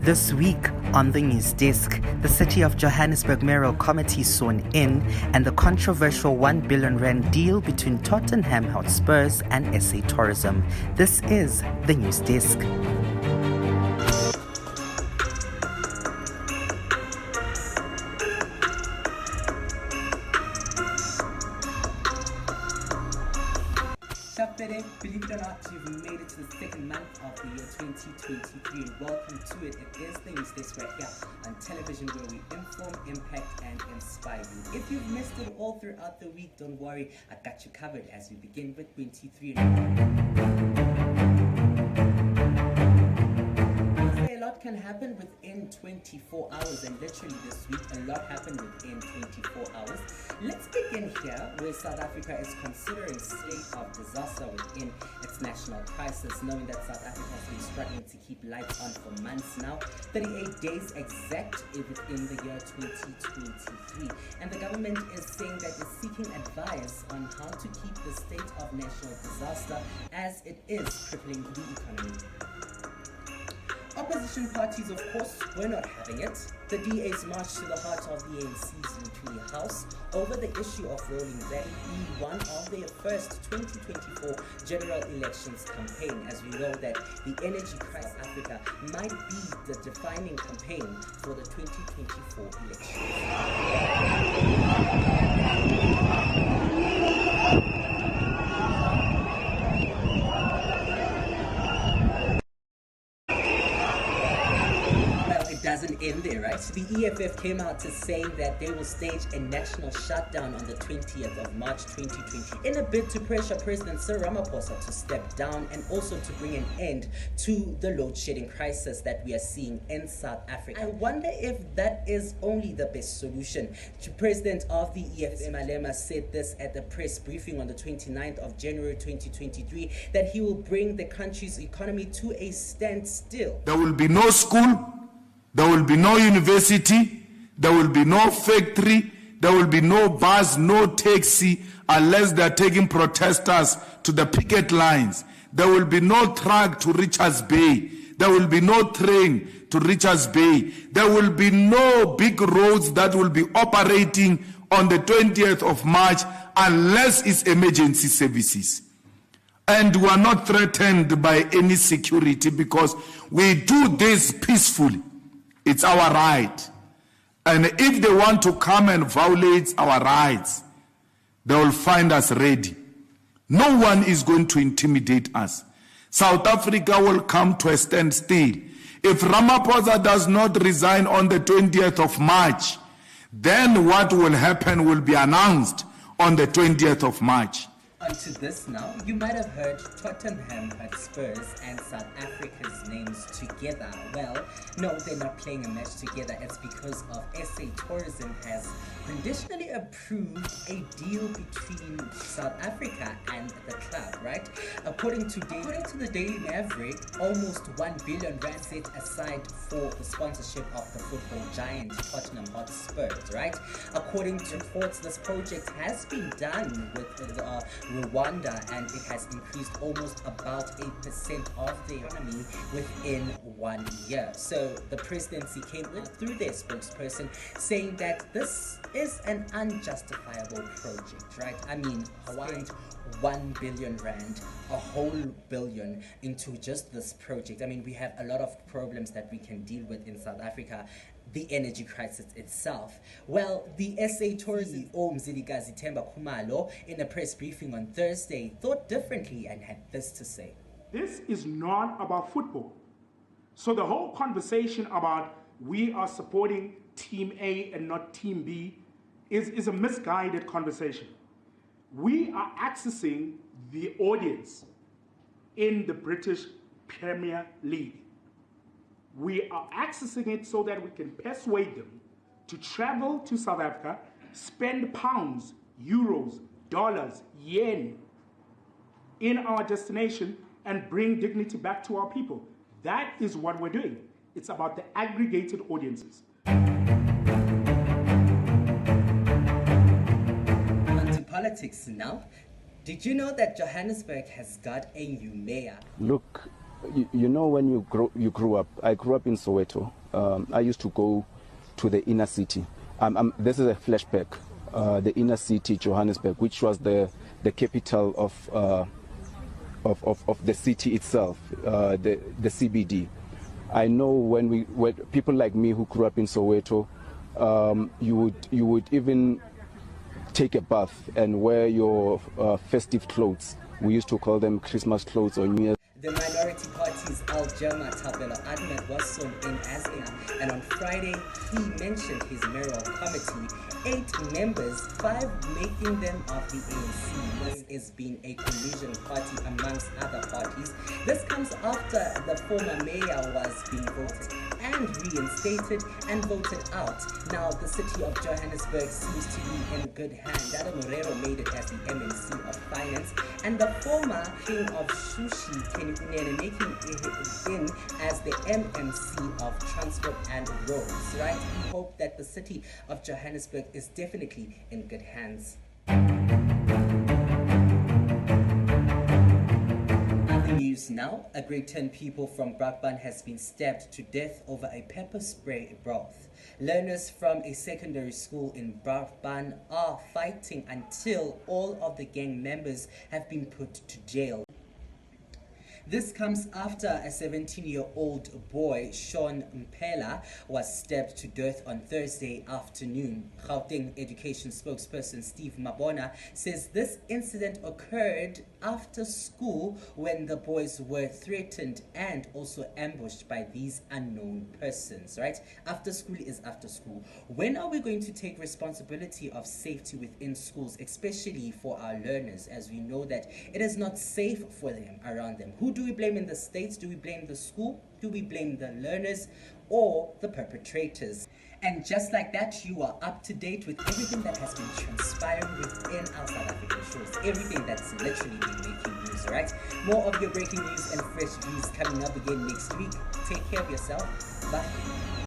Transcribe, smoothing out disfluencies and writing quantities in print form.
This week on the news desk, the City of Johannesburg Mayoral Committee sworn in and the controversial R1 billion deal between Tottenham Hotspurs and SA Tourism. This is the news desk. Believe it or not, you've made it to the second month of the year 2023 and welcome to it. It is the news desk right here on television where we inform, impact and inspire you. If you've missed it all throughout the week, don't worry, I got you covered as we begin with 23. A lot can happen within 24 hours, and literally this week a lot happened within 24 hours. Let's begin here where South Africa is considering state of disaster within its national crisis, knowing that South Africa has been struggling to keep lights on for months now, 38 days exact within the year 2023. And the government is saying that it's seeking advice on how to keep the state of national disaster as it is crippling the economy. Opposition parties, of course, were not having it. The DAs marched to the heart of the ANC's Victoria House over the issue of rolling that be one of their first 2024 general elections campaign, as we know that the energy crisis in Africa might be the defining campaign for the 2024 elections. Doesn't end there, right? So the EFF came out to say that they will stage a national shutdown on the 20th of March 2020 in a bid to pressure President Cyril Ramaphosa to step down and also to bring an end to the load shedding crisis that we are seeing in South Africa. I wonder if that is only the best solution. The president of the EFF, Malema, said this at a press briefing on the 29th of January 2023 that he will bring the country's economy to a standstill. There will be no school. There will be no university, there will be no factory, there will be no bus, no taxi, unless they are taking protesters to the picket lines. There will be no truck to Richards Bay. There will be no train to Richards Bay. There will be no big roads that will be operating on the 20th of March unless it's emergency services. And we are not threatened by any security because we do this peacefully. It's our right. And if they want to come and violate our rights, they will find us ready. No one is going to intimidate us. South Africa will come to a standstill. If Ramaphosa does not resign on the 20th of March, then what will happen will be announced on the 20th of March. Onto this now, you might have heard Tottenham Hotspurs and South Africa's names together. Well, no, they're not playing a match together. It's because of SA Tourism has conditionally approved a deal between South Africa and the club, right? According to the Daily Maverick, almost R1 billion set aside for the sponsorship of the football giant Tottenham Hotspurs, right? According to reports, this project has been done with Rwanda, and it has increased almost about 8% of the economy within 1 year. So the presidency came through their spokesperson saying that this is an unjustifiable project, right? I mean, spend R1 billion, a whole billion into just this project. I mean, we have a lot of problems that we can deal with in South Africa. The energy crisis itself. Well, the SA Tourism Mzilikazi Themba Khumalo, in a press briefing on Thursday, thought differently and had this to say. This is not about football. So the whole conversation about we are supporting Team A and not Team B is a misguided conversation. We are accessing the audience in the British Premier League. We are accessing it so that we can persuade them to travel to South Africa, spend pounds, euros, dollars, yen in our destination and bring dignity back to our people. That is what we're doing. It's about the aggregated audiences. On to politics now. Did you know that Johannesburg has got a new mayor? Look, you know, when you grew up, I grew up in Soweto. I used to go to the inner city. This is a flashback. The inner city, Johannesburg, which was the capital of the city itself, the CBD. I know when people like me who grew up in Soweto, you would even take a bath and wear your festive clothes. We used to call them Christmas clothes or New Year's. The minority party's Al-Jama Tabelo Ahmed was sworn in as mayor, and on Friday he mentioned his mayoral committee, 8 members, 5 making them of the ANC. This is being a collision party amongst other parties. This comes after the former mayor was being voted and reinstated and voted out. Now the city of Johannesburg seems to be in good hands. Dada Morero made it as the MNC of Finance, and the former king of Sushi, Kenny Kunene, making it in as the MMC of Transport and Roads, right? We hope that the city of Johannesburg is definitely in good hands. News now. A great 10 people from Brakpan has been stabbed to death over a pepper spray broth. Learners from a secondary school in Brakpan are fighting until all of the gang members have been put to jail. This comes after a 17-year-old boy, Sean Mpela, was stabbed to death on Thursday afternoon. Gauteng Education spokesperson Steve Mabona says this incident occurred after school when the boys were threatened and also ambushed by these unknown persons, right? After school is after school. When are we going to take responsibility of safety within schools, especially for our learners, as we know that it is not safe for them around them? Who do we blame in the states? Do we blame the school? Do we blame the learners or the perpetrators? And just like that, you are up to date with everything that has been transpiring within our South African shores. Everything that's literally been making news, right? More of your breaking news and fresh views coming up again next week. Take care of yourself. Bye.